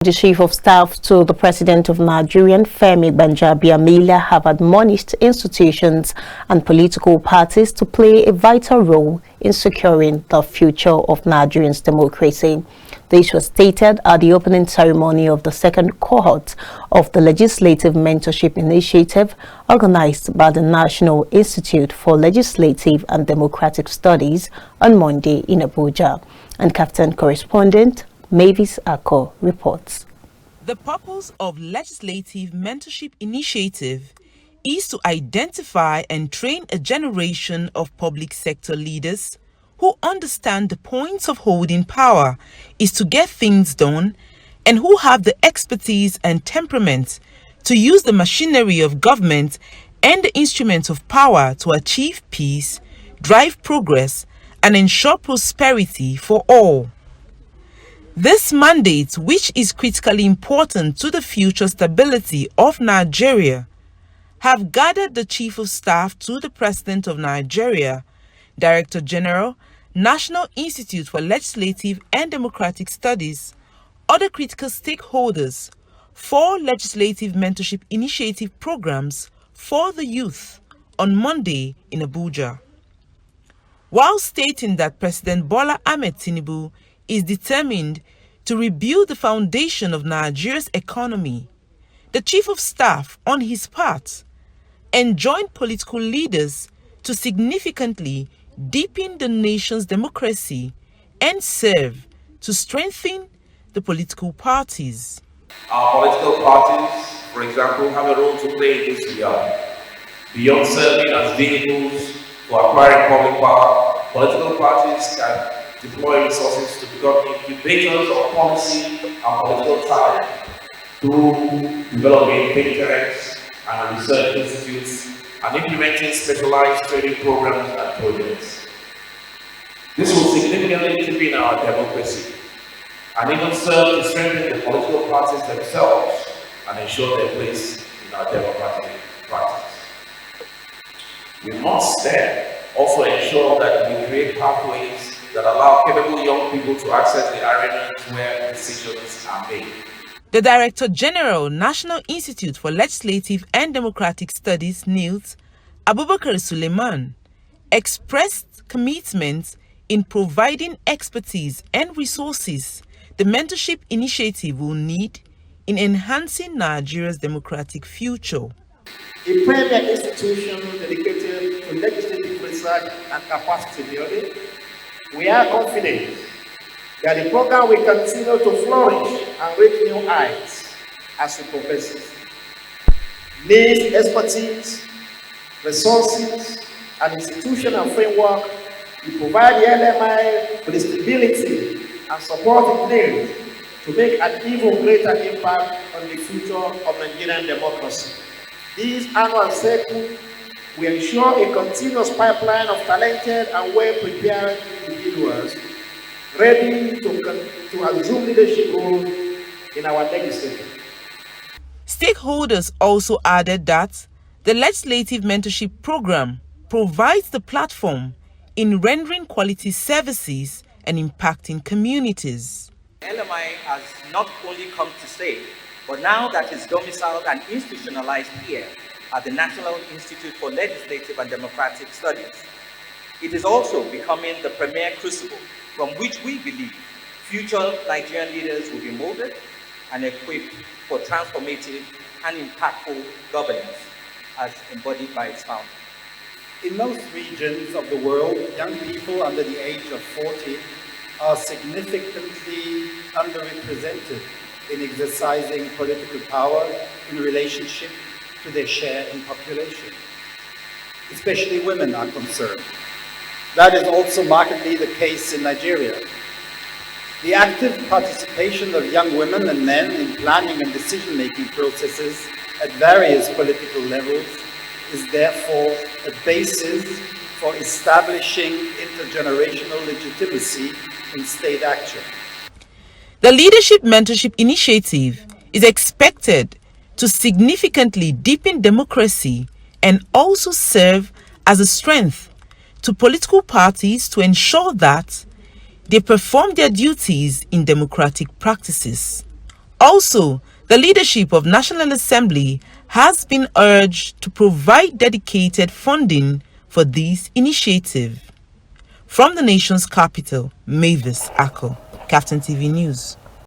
The Chief of Staff to the President of Nigeria, Femi Gbanjabiamila, have admonished institutions and political parties to play a vital role in securing the future of Nigeria's democracy. This was stated at the opening ceremony of the second cohort of the Legislative Mentorship Initiative organized by the National Institute for Legislative and Democratic Studies on Monday in Abuja. And KAFTAN correspondent Mavis Ako reports. The purpose of Legislative Mentorship Initiative is to identify and train a generation of public sector leaders who understand the points of holding power is to get things done and who have the expertise and temperament to use the machinery of government and the instruments of power to achieve peace, drive progress, and ensure prosperity for all. This mandate, which is critically important to the future stability of Nigeria, have gathered the Chief of Staff to the President of Nigeria, Director General, National Institute for Legislative and Democratic Studies, other critical stakeholders, 4 Legislative Mentorship Initiative programs for the youth on Monday in Abuja. While stating that President Bola Ahmed Tinubu is determined to rebuild the foundation of Nigeria's economy, the Chief of Staff, on his part, enjoined political leaders to significantly deepen the nation's democracy and serve to strengthen the political parties. Our political parties, for example, have a role to play in this regard. Beyond serving as vehicles for acquiring public power, political parties can deploy resources to become incubators of policy and political talent through developing think tanks and research institutes and implementing specialized training programs and projects. This will significantly deepen our democracy and even serve to strengthen the political parties themselves and ensure their place in our democratic practice. We must then also ensure that we create pathways that allow capable young people to access the arenas where decisions are made. The Director General, National Institute for Legislative and Democratic Studies, NILDS, Abubakar Suleiman, expressed commitment in providing expertise and resources the mentorship initiative will need in enhancing Nigeria's democratic future. A premier institution dedicated to legislative research and capacity building, we are confident that the program will continue to flourish and reach new heights as we progress. Needs expertise, resources, and institutional framework will provide the LMI with the stability and support it needs to make an even greater impact on the future of Nigerian democracy. This annual cycle will ensure a continuous pipeline of talented and well-prepared individuals ready to assume leadership roles in our legislature. Stakeholders also added that the Legislative Mentorship Program provides the platform in rendering quality services and impacting communities. LMI has not only come to stay, but now that it's domiciled and institutionalized here at the National Institute for Legislative and Democratic Studies, it is also becoming the premier crucible from which we believe future Nigerian leaders will be molded and equipped for transformative and impactful governance as embodied by its founder. In most regions of the world, young people under the age of 40 are significantly underrepresented in exercising political power in relationship to their share in population. Especially women are concerned. That is also markedly the case in Nigeria. The active participation of young women and men in planning and decision-making processes at various political levels is therefore a basis for establishing intergenerational legitimacy in state action. The Leadership Mentorship Initiative is expected to significantly deepen democracy and also serve as a strength to political parties to ensure that they perform their duties in democratic practices. Also, the leadership of National Assembly has been urged to provide dedicated funding for this initiative. From the nation's capital, Mavis Ako, KAFTAN TV News.